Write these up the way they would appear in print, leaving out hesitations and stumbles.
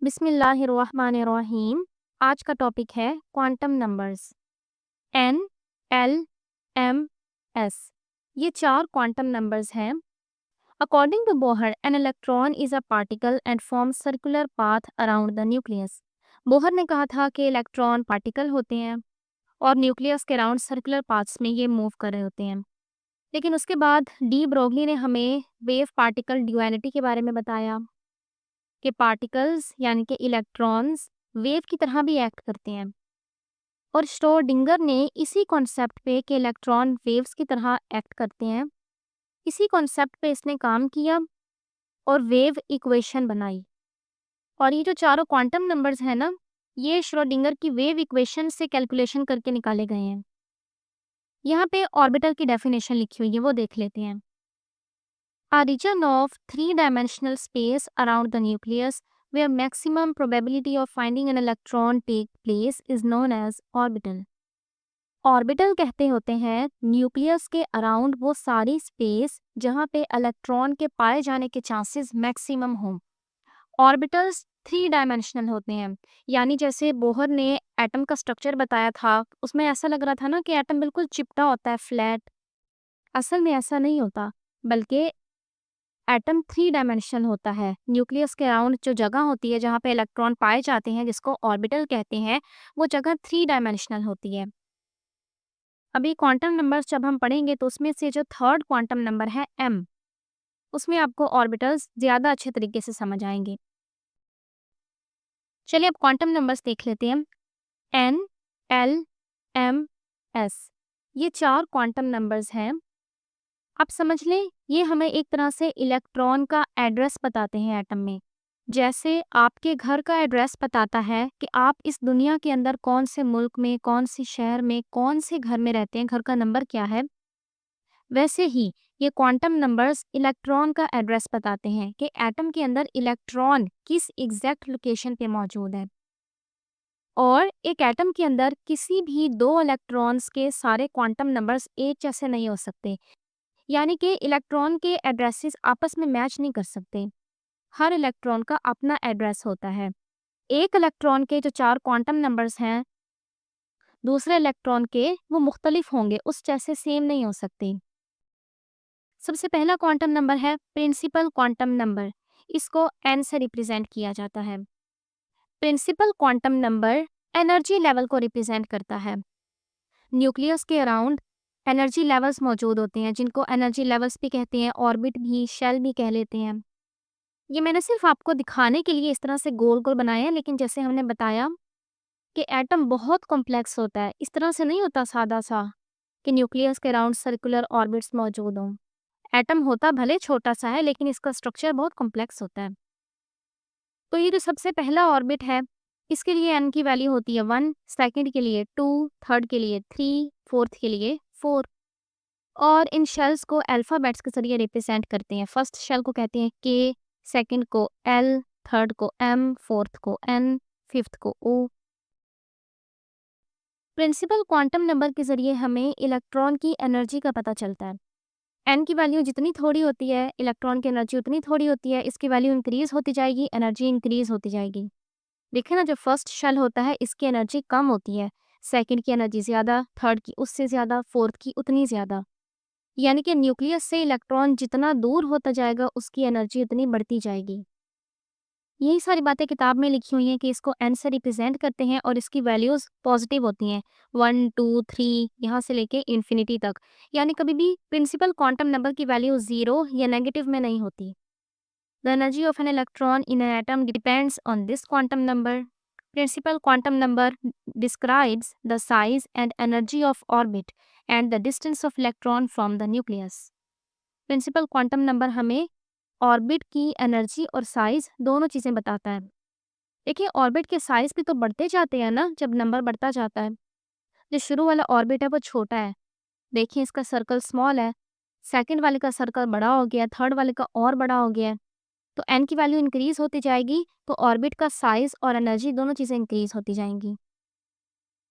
बिस्मिल्लाहिर्रहमानिर्रहीम। आज का टॉपिक है quantum numbers. N, L, M, S. ये चार क्वांटम नंबर्स हैं। According to Bohr, an electron is a particle and forms circular path around the nucleus. Bohr ने कहा था कि इलेक्ट्रॉन पार्टिकल होते हैं और न्यूक्लियस के अराउंड सर्कुलर पाथ्स में ये मूव कर रहे होते हैं। लेकिन उसके बाद डी ब्रोगली ने हमें वेव पार्टिकल ड्यूअलिटी के बारे में बताया कि पार्टिकल्स यानी कि इलेक्ट्रॉन्स वेव की तरह भी एक्ट करते हैं। और श्रोडिंगर ने इसी कॉन्सेप्ट पे कि इलेक्ट्रॉन वेव्स की तरह एक्ट करते हैं, इसी कॉन्सेप्ट पे इसने काम किया और वेव इक्वेशन बनाई। और ये जो चारों क्वांटम नंबर्स हैं ना, ये श्रोडिंगर की वेव इक्वेशन से कैलकुलेशन करके निकाले गए हैं। यहाँ पे ऑर्बिटल की डेफिनेशन लिखी हुई है, वो देख लेते हैं। A region of three-dimensional space around the nucleus where maximum probability of finding an electron take place is known as orbital. Orbital कहते होते हैं न्यूक्लियस के अराउंड वो सारी स्पेस जहाँ पे इलेक्ट्रॉन के पाए जाने के चांसेस मैक्सिमम हों। ऑर्बिटल्स थ्री डायमेंशनल होते हैं, यानी जैसे बोहर ने एटम का स्ट्रक्चर बताया था, उसमें ऐसा लग रहा था ना कि एटम बिल्कुल चिपटा होता है, फ्लैट। असल में ऐसा नहीं होता, बल्कि एटम थ्री डायमेंशनल होता है। न्यूक्लियस के अराउंड जो जगह होती है जहाँ पे इलेक्ट्रॉन पाए जाते हैं, जिसको ऑर्बिटल कहते हैं, वो जगह थ्री डायमेंशनल होती है। अभी क्वांटम नंबर्स जब हम पढ़ेंगे तो उसमें से जो थर्ड क्वांटम नंबर है एम, उसमें आपको ऑर्बिटल्स ज़्यादा अच्छे तरीके से समझ आएंगे। चलिए अब क्वांटम नंबर्स देख लेते हैं। एन, एल, एम, एस, ये चार क्वांटम नंबर्स हैं। आप समझ लें, ये हमें एक तरह से इलेक्ट्रॉन का एड्रेस बताते हैं एटम में। जैसे आपके घर का एड्रेस बताता है कि आप इस दुनिया के अंदर कौन से मुल्क में, कौन से शहर में, कौन से घर में रहते हैं, घर का नंबर क्या है, वैसे ही ये क्वांटम नंबर्स इलेक्ट्रॉन का एड्रेस बताते हैं कि एटम के अंदर इलेक्ट्रॉन किस एग्जैक्ट लोकेशन पे मौजूद है। और एक एटम के अंदर किसी भी दो इलेक्ट्रॉन्स के सारे क्वांटम नंबर्स एक जैसे नहीं हो सकते, यानी कि इलेक्ट्रॉन के एड्रेसेस आपस में मैच नहीं कर सकते। हर इलेक्ट्रॉन का अपना एड्रेस होता है। एक इलेक्ट्रॉन के जो चार क्वांटम नंबर्स हैं, दूसरे इलेक्ट्रॉन के वो मुख्तलिफ होंगे, उस जैसे सेम नहीं हो सकते। सबसे पहला क्वांटम नंबर है प्रिंसिपल क्वांटम नंबर। इसको एन से रिप्रेजेंट किया जाता है। Principal quantum number energy level को रिप्रेजेंट करता है। न्यूक्लियस के अराउंड एनर्जी लेवल्स मौजूद होते हैं, जिनको एनर्जी लेवल्स भी कहते हैं, ऑर्बिट भी, शेल भी कह लेते हैं। ये मैंने सिर्फ आपको दिखाने के लिए इस तरह से गोल गोल बनाया है, लेकिन जैसे हमने बताया कि एटम बहुत कॉम्प्लेक्स होता है, इस तरह से नहीं होता सादा सा कि न्यूक्लियस के अराउंड सर्कुलर ऑर्बिट्स मौजूद हों। एटम होता भले छोटा सा है, लेकिन इसका स्ट्रक्चर बहुत कॉम्प्लेक्स होता है। तो ये जो सबसे पहला ऑर्बिट है, इसके लिए एन की वैल्यू होती है 1, सेकंड के लिए 2, थर्ड के लिए 3, फोर्थ के लिए 4। और इन शेल्स को अल्फ़ाबेट्स के जरिए रिप्रेजेंट करते हैं। फर्स्ट शेल को कहते हैं के, सेकंड को एल, थर्ड को एम, फोर्थ को एन, फिफ्थ को ओ। प्रिंसिपल क्वांटम नंबर के जरिए हमें इलेक्ट्रॉन की एनर्जी का पता चलता है। एन की वैल्यू जितनी थोड़ी होती है, इलेक्ट्रॉन की एनर्जी उतनी थोड़ी होती है। इसकी वैल्यू इंक्रीज होती जाएगी, एनर्जी इंक्रीज होती जाएगी। देखिए ना, जो फर्स्ट शेल होता है इसकी एनर्जी कम होती है, सेकंड की एनर्जी ज़्यादा, थर्ड की उससे ज़्यादा, फोर्थ की उतनी ज़्यादा। यानी कि न्यूक्लियस से इलेक्ट्रॉन जितना दूर होता जाएगा, उसकी एनर्जी उतनी बढ़ती जाएगी। यही सारी बातें किताब में लिखी हुई हैं कि इसको एन से रिप्रेजेंट करते हैं और इसकी वैल्यूज़ पॉजिटिव होती हैं, 1, 2, 3 यहाँ से लेके इन्फिनिटी तक। यानी कभी भी प्रिंसिपल क्वांटम नंबर की वैल्यू 0 या नेगेटिव में नहीं होती। The energy of an electron in an atom depends on this quantum number. Principal quantum number describes the size and energy of orbit and the distance of electron from the nucleus. Principal quantum number हमें orbit की energy और size दोनों चीज़ें बताता है। देखिए, orbit के size भी तो बढ़ते जाते हैं ना जब नंबर बढ़ता जाता है। जो शुरू वाला ऑर्बिट है वो छोटा है, देखिए इसका सर्कल स्मॉल है, सेकंड वाले का सर्कल बड़ा हो गया, थर्ड वाले का और बड़ा हो गया है। तो एन की वैल्यू इंक्रीज होती जाएगी तो ऑर्बिट का साइज और एनर्जी दोनों चीज़ें इंक्रीज होती जाएंगी।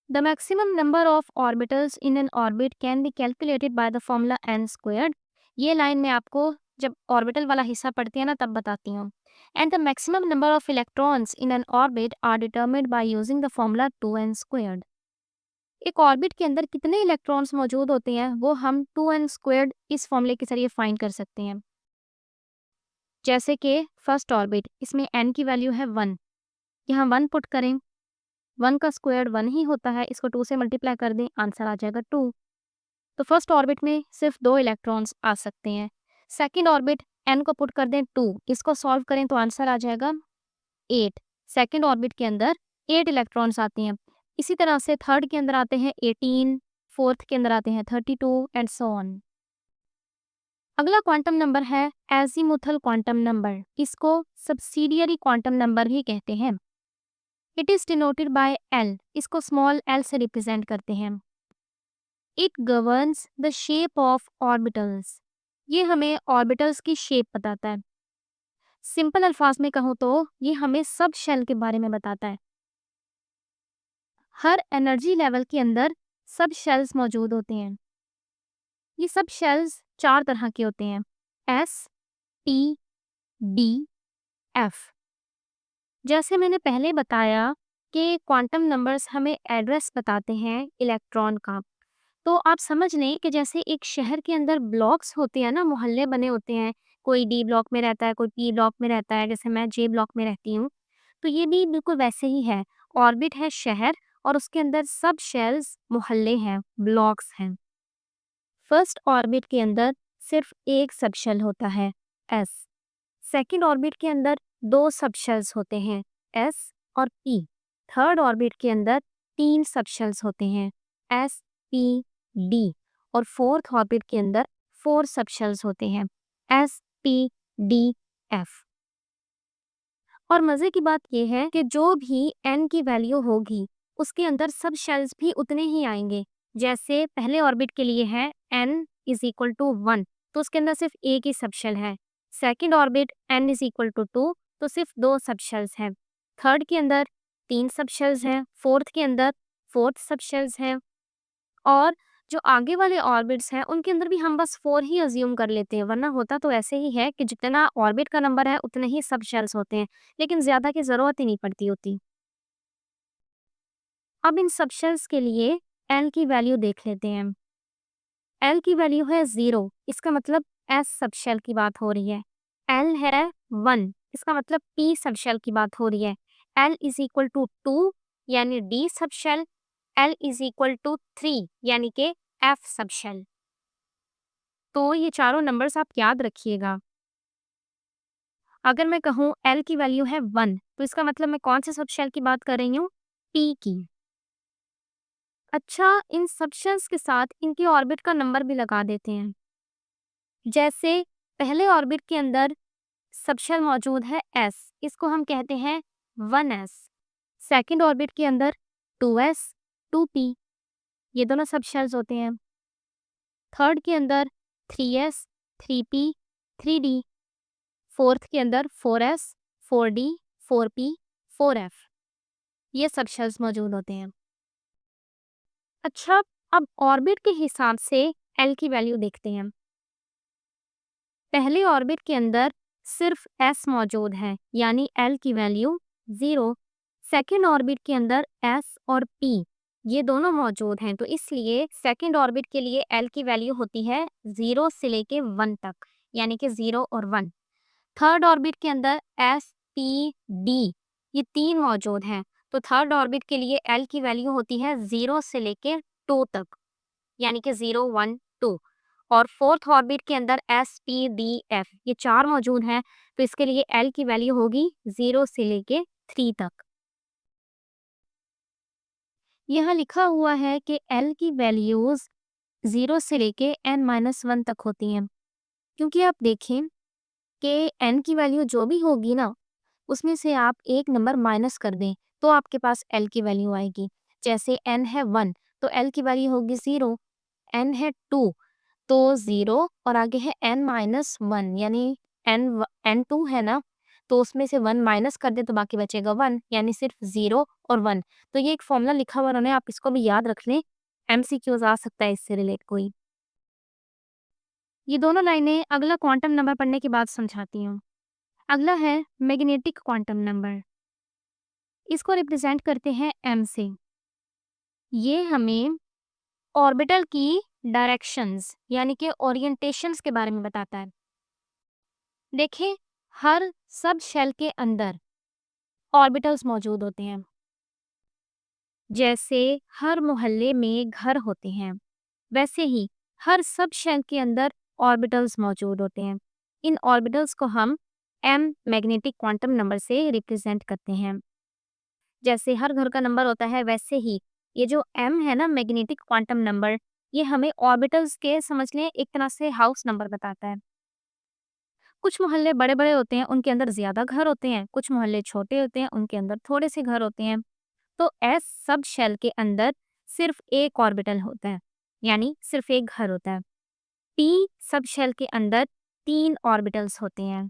The maximum number of orbitals in an orbit can be calculated by the formula N squared. ये लाइन मैं आपको जब ऑर्बिटल वाला हिस्सा पढ़ती है ना तब बताती हूँ। And the maximum number of electrons in an orbit are determined by using the formula 2n²। एक ऑर्बिट के अंदर कितने इलेक्ट्रॉन्स मौजूद होते हैं वो हम 2n² इस फॉर्मूले के जरिए फाइंड कर सकते हैं। जैसे कि फर्स्ट ऑर्बिट, इसमें n की वैल्यू है 1, यहाँ 1 पुट करें, 1 का स्क्वायर 1 ही होता है, इसको 2 से मल्टीप्लाई कर दें, आंसर आ जाएगा 2। तो फर्स्ट ऑर्बिट में सिर्फ 2 इलेक्ट्रॉन्स आ सकते हैं। सेकंड ऑर्बिट n को पुट कर दें 2, इसको सॉल्व करें तो आंसर आ जाएगा 8। सेकंड ऑर्बिट के अंदर 8 इलेक्ट्रॉन्स आते हैं। इसी तरह से थर्ड के अंदर आते हैं 18, फोर्थ के अंदर आते हैं 32 एंड सो ऑन। अगला क्वांटम नंबर है एजीमुथल क्वांटम नंबर, इसको सब्सिडियरी क्वांटम नंबर भी कहते हैं। It is denoted by L, इसको स्मॉल एल से रिप्रेजेंट करते हैं। It governs the shape of orbitals, ये हमें ऑर्बिटल्स की शेप बताता है। सिंपल अल्फाज में कहूँ तो ये हमें सब शेल के बारे में बताता है। हर एनर्जी लेवल के अंदर सब शेल्स मौजूद होते हैं। ये सब शेल्स 4 तरह के होते हैं, एस, टी, डी, एफ। जैसे मैंने पहले बताया कि क्वांटम नंबर्स हमें एड्रेस बताते हैं इलेक्ट्रॉन का, तो आप समझ लें कि जैसे एक शहर के अंदर ब्लॉक्स होते हैं ना, मोहल्ले बने होते हैं, कोई डी ब्लॉक में रहता है, कोई पी ब्लॉक में रहता है, जैसे मैं जे ब्लॉक में रहती हूँ, तो ये भी बिल्कुल वैसे ही है। ऑर्बिट है शहर और उसके अंदर सब शेल्स मोहल्ले हैं, ब्लॉक्स हैं। फर्स्ट ऑर्बिट के अंदर सिर्फ एक सबशेल होता है, एस। सेकंड ऑर्बिट के अंदर 2 सबशेल्स होते हैं, एस और पी। थर्ड ऑर्बिट के अंदर 3 सबशेल्स होते हैं, एस, पी, डी। और फोर्थ ऑर्बिट के अंदर 4 सबशेल्स होते हैं, एस, पी, डी, एफ। और मजे की बात यह है कि जो भी n की वैल्यू होगी उसके अंदर सब शेल्स भी उतने ही आएंगे। जैसे पहले ऑर्बिट के लिए है n इज इक्वल टू 1, तो उसके अंदर सिर्फ एक ही सब शेल है। Second orbit n is equal to 2, तो सिर्फ 2 सब शेल्स हैं। थर्ड के अंदर 3 सब शेल्स हैं, फोर्थ के अंदर 4 सब शेल्स हैं। और जो आगे वाले ऑर्बिट्स हैं उनके अंदर भी हम बस 4 ही अज्यूम कर लेते हैं, वरना होता तो ऐसे ही है कि जितना ऑर्बिट का नंबर है उतने ही सब शेल्स होते हैं, लेकिन ज्यादा की जरूरत ही नहीं पड़ती होती। अब इन सब शेल्स के लिए एल की वैल्यू देख लेते हैं। एल की वैल्यू है 0, इसका मतलब एस सब शेल की बात हो रही है। एल है 1, इसका मतलब पी सब शेल की बात हो रही है। एल इज इक्वल टू 2 यानी D sub shell. L is equal to 3 यानी कि एफ सब शेल। तो ये चारों नंबर्स आप याद रखिएगा। अगर मैं कहूँ एल की वैल्यू है 1, तो इसका मतलब मैं कौन से सब शेल की बात कर रही हूँ, पी की। अच्छा, इन सब शेल्स के साथ इनकी ऑर्बिट का नंबर भी लगा देते हैं। जैसे पहले ऑर्बिट के अंदर सब शेल मौजूद है s, इसको हम कहते हैं 1s। सेकेंड ऑर्बिट के अंदर 2s, 2p, ये दोनों सब शेल्स होते हैं। थर्ड के अंदर 3s, 3p, 3d। फोर्थ के अंदर 4s, 4d, 4p, 4f, ये सब शेल्स मौजूद होते हैं। अच्छा, अब ऑर्बिट के हिसाब से एल की वैल्यू देखते हैं। पहले ऑर्बिट के अंदर सिर्फ s मौजूद है, यानी एल की वैल्यू 0। सेकेंड ऑर्बिट के अंदर s और p ये दोनों मौजूद हैं, तो इसलिए सेकेंड ऑर्बिट के लिए एल की वैल्यू होती है 0 से लेके 1 तक, यानी कि 0 और 1। थर्ड ऑर्बिट के अंदर s, p, d ये 3 मौजूद हैं, तो थर्ड ऑर्बिट के लिए एल की वैल्यू होती है 0 से लेके 2 तक, यानी कि 0, 1, 2। और फोर्थ ऑर्बिट के अंदर एस, पी, डी, एफ ये 4 मौजूद हैं, तो इसके लिए एल की वैल्यू होगी 0 से लेके 3 तक। यहाँ लिखा हुआ है कि एल की वैल्यूज 0 से लेके n-1 तक होती हैं, क्योंकि आप देखें कि n की वैल्यू जो भी होगी ना, उसमें से आप एक नंबर माइनस कर दें तो आपके पास l की वैल्यू आएगी। जैसे n है 1, तो l की वैल्यू होगी 0। n है 2, तो 0 और आगे है n-1, यानी n2 है ना, तो उसमें से 1 माइनस कर दे तो बाकी बचेगा 1, यानी सिर्फ 0 और 1। तो ये एक फॉर्मूला लिखा हुआ उन्होंने, आप इसको भी याद रख लें, एमसीक्यूज आ सकता है इससे रिलेट कोई। ये दोनों लाइनें अगला क्वांटम नंबर पढ़ने के बाद समझाती हूँ। अगला है मैग्नेटिक क्वांटम नंबर। इसको रिप्रेजेंट करते हैं m से। ये हमें ऑर्बिटल की डायरेक्शंस यानी कि ओरिएंटेशंस के बारे में बताता है। देखिए, हर सब शेल के अंदर ऑर्बिटल्स मौजूद होते हैं। जैसे हर मोहल्ले में घर होते हैं, वैसे ही हर सब शेल के अंदर ऑर्बिटल्स मौजूद होते हैं। इन ऑर्बिटल्स को हम m मैग्नेटिक क्वांटम नंबर से रिप्रेजेंट करते हैं। जैसे हर घर का नंबर होता है, वैसे ही ये जो m है ना, मैग्नेटिक क्वांटम नंबर, ये हमें ऑर्बिटल्स के समझ लें एक तरह से हाउस नंबर बताता है। कुछ मोहल्ले बड़े-बड़े होते हैं, उनके अंदर ज़्यादा घर होते हैं, कुछ मोहल्ले छोटे होते हैं, उनके अंदर थोड़े से घर होते हैं। तो एस सब शेल के अंदर सिर्फ एक ऑर्बिटल होता है, यानी सिर्फ एक घर होता है। पी सब शेल के अंदर 3 ऑर्बिटल्स होते हैं।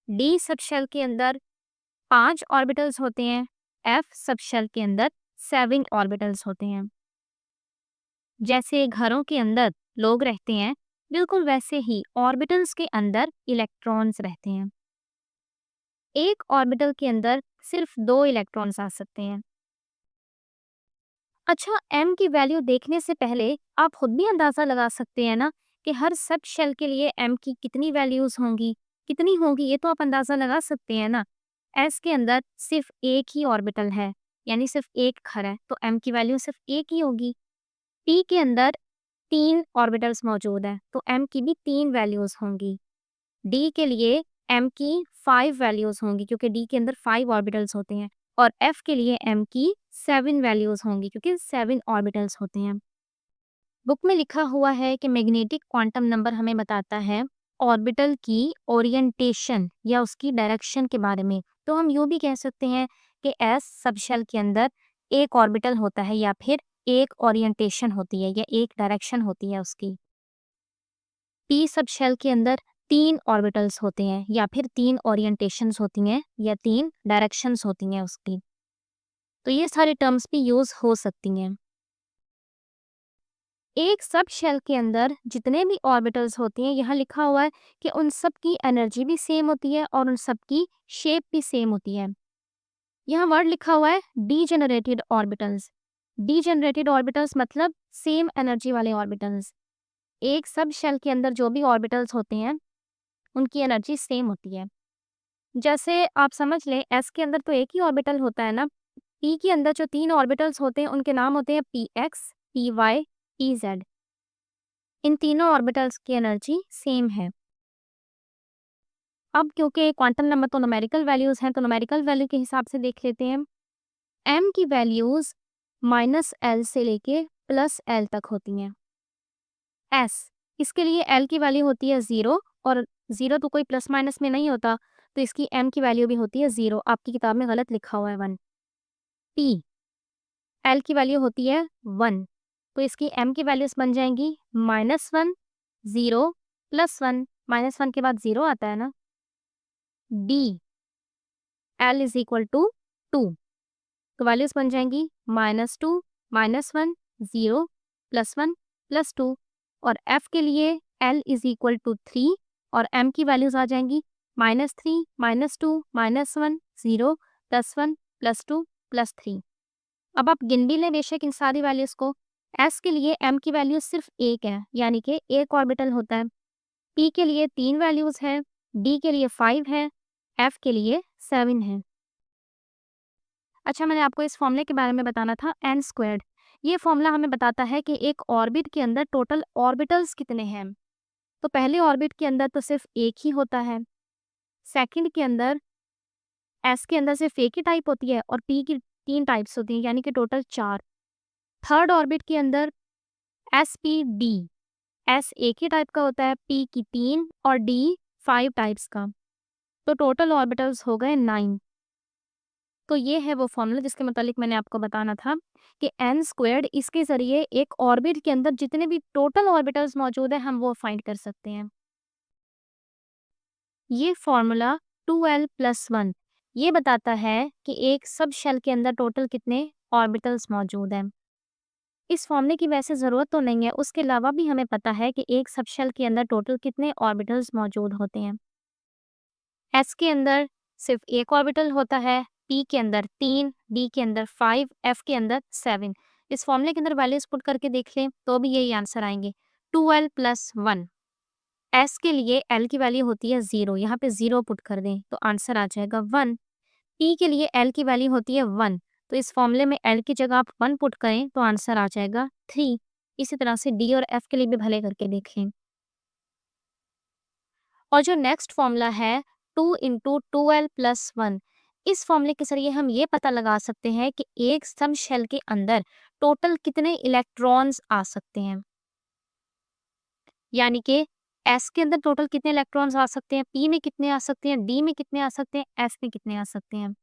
डी सब शेल के अंदर 5 ऑर्बिटल्स होते हैं। एफ सब शेल के अंदर 7 ऑर्बिटल्स होते हैं। जैसे घरों के अंदर लोग रहते हैं, बिल्कुल वैसे ही ऑर्बिटल्स के अंदर इलेक्ट्रॉन्स रहते हैं। एक ऑर्बिटल के अंदर सिर्फ 2 इलेक्ट्रॉन्स आ सकते हैं। अच्छा, m की वैल्यू देखने से पहले आप खुद भी अंदाजा लगा सकते हैं ना कि हर सब शेल के लिए m की कितनी वैल्यूज होंगी, कितनी होगी, ये तो आप अंदाजा लगा सकते हैं ना। s के अंदर सिर्फ एक ही ऑर्बिटल है, यानी सिर्फ एक घर है, तो m की वैल्यू सिर्फ एक ही होगी। p के अंदर 3 ऑर्बिटल्स मौजूद है, तो m की भी 3 वैल्यूज होंगी। d के लिए m की 5 वैल्यूज होंगी, क्योंकि d के अंदर 5 ऑर्बिटल्स होते हैं। और f के लिए m की 7 वैल्यूज होंगी, क्योंकि 7 ऑर्बिटल्स होते हैं। बुक में लिखा हुआ है कि मैग्नेटिक क्वांटम नंबर हमें बताता है ऑर्बिटल की ओरिएंटेशन या उसकी डायरेक्शन के बारे में। तो हम यूँ भी कह सकते हैं कि s सबशेल के अंदर एक ऑर्बिटल होता है, या फिर एक ओरिएंटेशन होती है, या एक डायरेक्शन होती है उसकी। p सबशेल के अंदर 3 ऑर्बिटल्स होते हैं, या फिर 3 ओरिएंटेशंस होती हैं, या 3 डायरेक्शंस होती हैं उसकी। तो ये सारे टर्म्स भी यूज हो सकती हैं। एक सब शेल के अंदर जितने भी ऑर्बिटल्स होते हैं, यहाँ लिखा हुआ है कि उन सब की एनर्जी भी सेम होती है और उन सब की शेप भी सेम होती है। यहाँ वर्ड लिखा हुआ है डीजेनरेटेड ऑर्बिटल्स। डीजेनरेटेड ऑर्बिटल्स मतलब सेम एनर्जी वाले ऑर्बिटल्स। एक सब शेल के अंदर जो भी ऑर्बिटल्स होते हैं, उनकी एनर्जी सेम होती है। जैसे आप समझ लें, एस के अंदर तो एक ही ऑर्बिटल होता है ना। पी के अंदर जो 3 ऑर्बिटल्स होते हैं, उनके नाम होते हैं P X, P Y, P Z. इन तीनों ऑर्बिटल्स की एनर्जी सेम है। अब क्योंकि क्वांटम नंबर तो न्यूमेरिकल वैल्यूज हैं, तो न्यूमेरिकल वैल्यू के हिसाब से देख लेते हैं। m की वैल्यूज -l से लेके +l तक होती हैं। s, इसके लिए l की वैल्यू होती है 0, और 0 तो कोई प्लस माइनस में नहीं होता, तो इसकी m की वैल्यू भी होती है 0। आपकी किताब में गलत लिखा हुआ है 1। p, l की वैल्यू होती है 1, तो इसकी m की वैल्यूज बन जाएंगी -1, 0, +1। -1 के बाद 0 आता है ना। d, l is equal to 2, तो वैल्यूज बन जाएंगी -2, -1, 0, +1, +2। और f के लिए l इज इक्वल टू 3, और m की वैल्यूज आ जाएंगी -3, -2, -1, 0, +1, +2, +3। अब आप गिन भी लें बेशक इन सारी वैल्यूज को। s के लिए m की वैल्यू सिर्फ एक है, यानी कि एक ऑर्बिटल होता है। p के लिए 3 वैल्यूज हैं, d के लिए 5 है, f के लिए 7 है। अच्छा, मैंने आपको इस फॉर्मूले के बारे में बताना था, n स्क्वायर्ड। ये फॉर्मूला हमें बताता है कि एक ऑर्बिट के अंदर टोटल ऑर्बिटल्स कितने हैं। तो पहले ऑर्बिट के अंदर तो सिर्फ एक ही होता है। सेकंड के अंदर s के अंदर सिर्फ एक ही टाइप होती है, और p की 3 टाइप्स होती हैं, यानी कि टोटल 4। थर्ड ऑर्बिट के अंदर s p d, s एक ही टाइप का होता है, p की 3 और d 5 टाइप्स का। तो टोटल ऑर्बिटल्स हो गए 9। तो ये है वो फॉर्मूला जिसके मुतालिक मैंने आपको बताना था कि n स्क्वायर्ड, इसके ज़रिए एक ऑर्बिट के अंदर जितने भी टोटल ऑर्बिटल्स मौजूद हैं, हम वो फाइंड कर सकते हैं। ये फॉर्मूला 2l+1 ये बताता है कि एक सब शेल के अंदर टोटल कितने ऑर्बिटल्स मौजूद हैं। इस फॉर्मूले की वैसे ज़रूरत तो नहीं है, उसके अलावा भी हमें पता है कि एक सब शेल के अंदर टोटल कितने ऑर्बिटल्स मौजूद होते हैं। एस के अंदर सिर्फ एक ऑर्बिटल होता है, पी के अंदर 3, डी के अंदर 5, एफ के अंदर 7। इस फॉर्मूले के अंदर वैल्यूज पुट करके देख लें तो भी यही आंसर आएंगे। 2l + 1। एस के लिए एल की वैल्यू होती है 0, यहाँ पे 0 पुट कर दें तो आंसर आ जाएगा 1। पी के लिए एल की वैल्यू होती है 1, तो इस फॉर्मूले में एल की जगह आप 1 पुट करें तो आंसर आ जाएगा 3। इसी तरह से डी और एफ के लिए भी भले करके देखें। और जो नेक्स्ट फॉर्मूला है 2 × 2l + 1, इस फॉर्मूले के जरिए हम ये पता लगा सकते हैं कि एक सम शेल के अंदर टोटल कितने इलेक्ट्रॉन्स आ सकते हैं। यानी कि एस के अंदर टोटल कितने इलेक्ट्रॉन्स आ सकते हैं, पी में कितने आ सकते हैं, डी में कितने आ सकते हैं, एफ में कितने आ सकते हैं।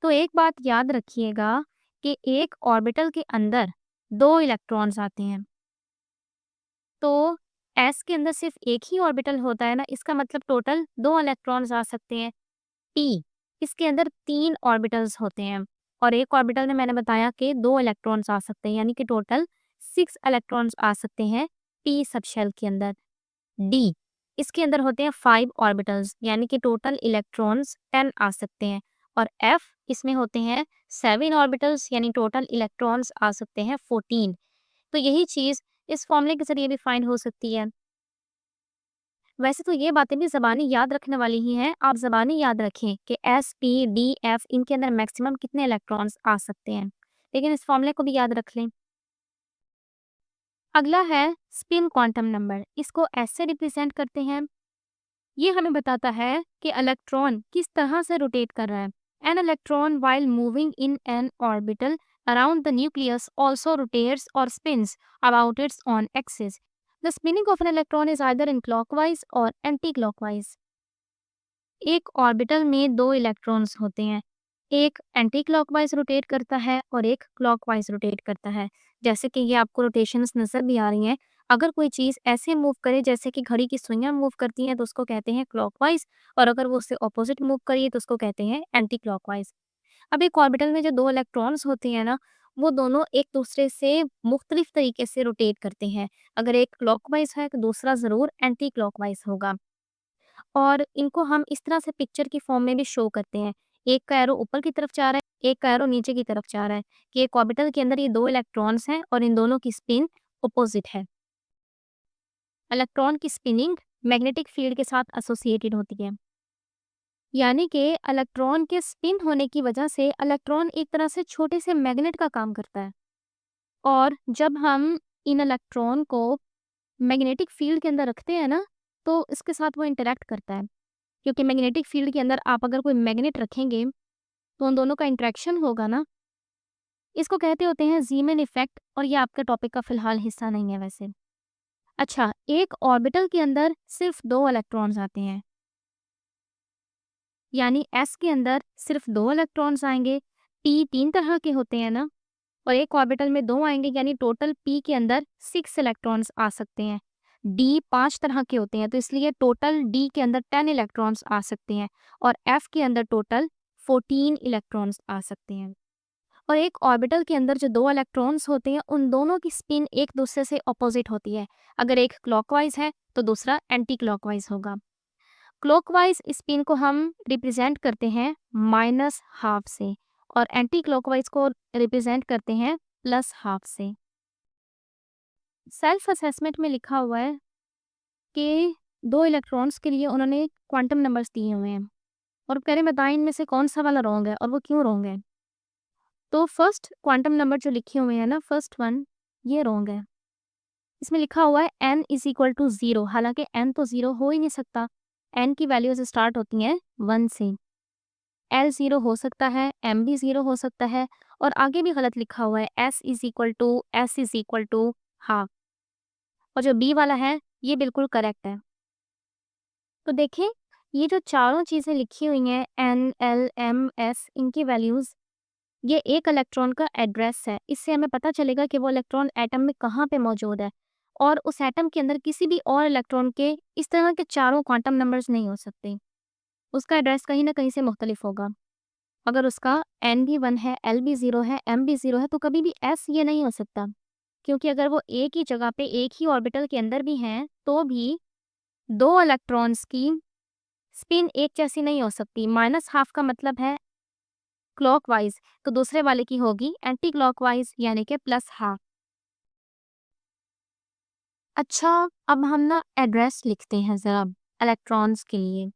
तो एक बात याद रखिएगा कि एक ऑर्बिटल के अंदर 2 इलेक्ट्रॉन्स आते हैं। तो एस के अंदर सिर्फ एक ही ऑर्बिटल होता है ना, इसका मतलब टोटल 2 इलेक्ट्रॉन्स आ सकते हैं। पी, इसके अंदर 3 ऑर्बिटल्स होते हैं और एक ऑर्बिटल में मैंने बताया कि 2 इलेक्ट्रॉन्स आ सकते हैं, यानी कि टोटल 6 इलेक्ट्रॉन्स आ सकते हैं पी सबशेल के अंदर। डी, इसके अंदर होते हैं 5 ऑर्बिटल्स, यानी कि टोटल इलेक्ट्रॉन्स 10 आ सकते हैं। और एफ, इसमें होते हैं 7 ऑर्बिटल्स, यानी टोटल इलेक्ट्रॉन्स आ सकते हैं 14। तो यही चीज़ इस फॉर्मूले के जरिए भी फाइंड हो सकती है। वैसे तो ये बातें भी ज़बानी याद रखने वाली ही हैं, आप ज़बानी याद रखें कि एस, पी, डी, एफ इनके अंदर मैक्सिमम कितने इलेक्ट्रॉन्स आ सकते हैं, लेकिन इस फॉर्मूले को भी याद रख लें। अगला है स्पिन क्वांटम नंबर, इसको ऐसे रिप्रेजेंट करते हैं। ये हमें बताता है कि इलेक्ट्रॉन किस तरह से रोटेट कर रहा है। An electron while moving in an orbital around the nucleus also rotates or spins about its own axis. The spinning of an electron is either in clockwise or anti-clockwise. एक orbital में 2 electrons होते हैं, एक anti clockwise rotate करता है और एक clockwise rotate करता है। जैसे कि ये आपको रोटेशंस नज़र भी आ रही हैं। अगर कोई चीज़ ऐसे मूव करे जैसे कि घड़ी की सुइयां मूव करती हैं तो उसको कहते हैं क्लॉकवाइज, और अगर वो उससे ऑपोजिट मूव करिए तो उसको कहते हैं एंटी क्लॉकवाइज। अब एक ऑर्बिटल में जो 2 इलेक्ट्रॉन्स होते हैं ना, वो दोनों एक दूसरे से मुख्तलिफ तरीके से रोटेट करते हैं। अगर एक क्लॉकवाइज है तो दूसरा ज़रूर एंटी क्लॉकवाइज होगा। और इनको हम इस तरह से पिक्चर की फॉर्म में भी शो करते हैं। एक का एरो ऊपर की तरफ जा रहा है, एक का एरो नीचे की तरफ जा रहा है, कि एक ऑर्बिटल के अंदर ये 2 इलेक्ट्रॉन्स हैं और इन दोनों की स्पिन अपोजिट है। इलेक्ट्रॉन की स्पिनिंग मैग्नेटिक फील्ड के साथ एसोसिएटेड होती है। यानी कि इलेक्ट्रॉन के स्पिन होने की वजह से इलेक्ट्रॉन एक तरह से छोटे से मैग्नेट का काम करता है। और जब हम इन इलेक्ट्रॉन को मैग्नेटिक फील्ड के अंदर रखते हैं ना, तो इसके साथ वो इंटरैक्ट करता है। क्योंकि मैग्नेटिक फील्ड के अंदर आप अगर कोई मैग्नेट रखेंगे तो उन दोनों का इंटरेक्शन होगा ना, इसको कहते होते हैं जीमैन इफेक्ट, और ये आपके टॉपिक का फिलहाल हिस्सा नहीं है वैसे। अच्छा, एक ऑर्बिटल के अंदर सिर्फ 2 इलेक्ट्रॉन्स आते हैं, यानी एस के अंदर सिर्फ 2 इलेक्ट्रॉन्स आएंगे। पी 3 तरह के होते हैं ना, और एक ऑर्बिटल में 2 आएंगे, यानी टोटल पी के अंदर 6 इलेक्ट्रॉन्स आ सकते हैं। डी 5 तरह के होते हैं, तो इसलिए टोटल डी के अंदर 10 इलेक्ट्रॉन्स आ सकते हैं और एफ के अंदर टोटल 14 इलेक्ट्रॉन्स आ सकते हैं। और एक ऑर्बिटल के अंदर जो 2 इलेक्ट्रॉन्स होते हैं, उन दोनों की स्पिन एक दूसरे से अपोजिट होती है। अगर एक क्लॉकवाइज है तो दूसरा एंटी क्लॉकवाइज होगा। क्लॉकवाइज स्पिन को हम रिप्रेजेंट करते हैं -12 से, और एंटी क्लॉकवाइज को रिप्रेजेंट करते हैं +12 से। सेल्फ असेसमेंट में लिखा हुआ है कि 2 इलेक्ट्रॉन्स के लिए उन्होंने क्वांटम नंबर्स दिए हुए हैं और कह रहे बताएं इनमें से कौन सा वाला रॉन्ग है और वो क्यों रॉन्ग है। तो फर्स्ट क्वांटम नंबर जो लिखे हुए हैं ना, फर्स्ट वन, ये रॉन्ग है। इसमें लिखा हुआ है n = 0, हालांकि n तो 0 हो ही नहीं सकता। n की वैल्यूज स्टार्ट होती हैं 1 से। l 0 हो सकता है, m भी 0 हो सकता है, और आगे भी गलत लिखा हुआ है s हाफ, और जो b वाला है ये बिल्कुल करेक्ट है। तो देखें, ये जो चारों चीज़ें लिखी हुई हैं n, l, m, s, इनकी वैल्यूज़, ये एक इलेक्ट्रॉन का एड्रेस है। इससे हमें पता चलेगा कि वो इलेक्ट्रॉन एटम में कहाँ पे मौजूद है, और उस एटम के अंदर किसी भी और इलेक्ट्रॉन के इस तरह के चारों क्वांटम नंबर्स नहीं हो सकते। उसका एड्रेस कहीं ना कहीं से मुख्तलिफ होगा। अगर उसका n भी 1 है, l भी 0 है, m भी 0 है, तो कभी भी s ये नहीं हो सकता, क्योंकि अगर वो एक ही जगह पे एक ही ऑर्बिटल के अंदर भी हैं, तो भी 2 इलेक्ट्रॉन्स की स्पिन एक जैसी नहीं हो सकती। -12 का मतलब है क्लॉकवाइज, तो दूसरे वाले की होगी एंटी क्लॉकवाइज यानी कि +12। अच्छा, अब हम ना एड्रेस लिखते हैं ज़रा इलेक्ट्रॉन्स के लिए।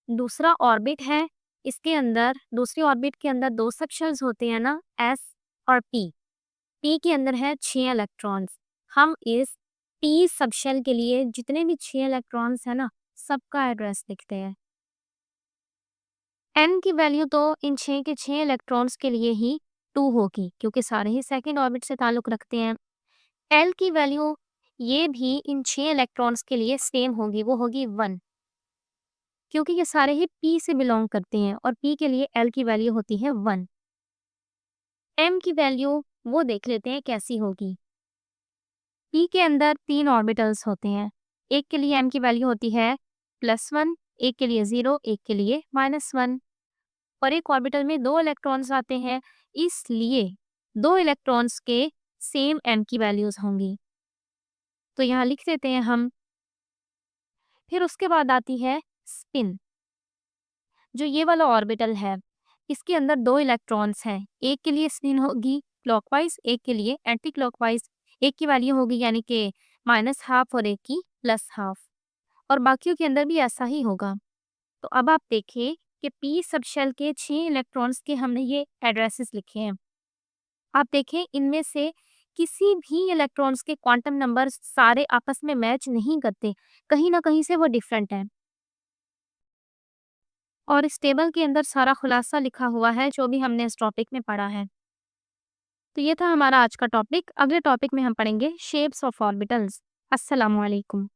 दूसरा ऑर्बिट है, इसके अंदर दूसरी ऑर्बिट के अंदर 2 सबशेल्स होते हैं ना, s और p। p के अंदर है 6 इलेक्ट्रॉन्स। हम इस p सबशेल के लिए जितने भी 6 इलेक्ट्रॉन्स हैं ना, सबका एड्रेस लिखते हैं। n की वैल्यू तो इन 6 के 6 इलेक्ट्रॉन्स के लिए ही 2 होगी, क्योंकि सारे ही सेकंड ऑर्बिट से ताल्लुक रखते हैं। l की वैल्यू ये भी इन 6 इलेक्ट्रॉन्स के लिए सेम होगी, वो होगी 1, क्योंकि ये सारे ही p से बिलोंग करते हैं और p के लिए l की वैल्यू होती है 1। m की वैल्यू वो देख लेते हैं कैसी होगी। p के अंदर 3 ऑर्बिटल्स होते हैं। एक के लिए m की वैल्यू होती है +1, एक के लिए 0, एक के लिए -1 और एक ऑर्बिटल में 2 इलेक्ट्रॉन्स आते हैं, इसलिए 2 इलेक्ट्रॉन्स के सेम m की वैल्यूज होंगी। तो यहाँ लिख देते हैं हम। फिर उसके बाद आती है स्पिन। जो ये वाला ऑर्बिटल है, इसके अंदर 2 इलेक्ट्रॉन्स हैं। एक के लिए स्पिन होगी क्लॉकवाइज, एक के लिए एंटी क्लॉकवाइज। एक की वैल्यू होगी यानी कि -12 और एक की +12 और बाकियों के अंदर भी ऐसा ही होगा। तो अब आप देखिए कि p सबशेल के 6 इलेक्ट्रॉन्स के हमने ये एड्रेसेस लिखे हैं। आप देखें इनमें से किसी भी इलेक्ट्रॉन्स के क्वांटम नंबर सारे आपस में मैच नहीं करते, कहीं ना कहीं से वो डिफरेंट है। और इस टेबल के अंदर सारा खुलासा लिखा हुआ है जो भी हमने इस टॉपिक में पढ़ा है। तो ये था हमारा आज का टॉपिक। अगले टॉपिक में हम पढ़ेंगे शेप्स ऑफ ऑर्बिटल्स। अस्सलाम वालेकुम।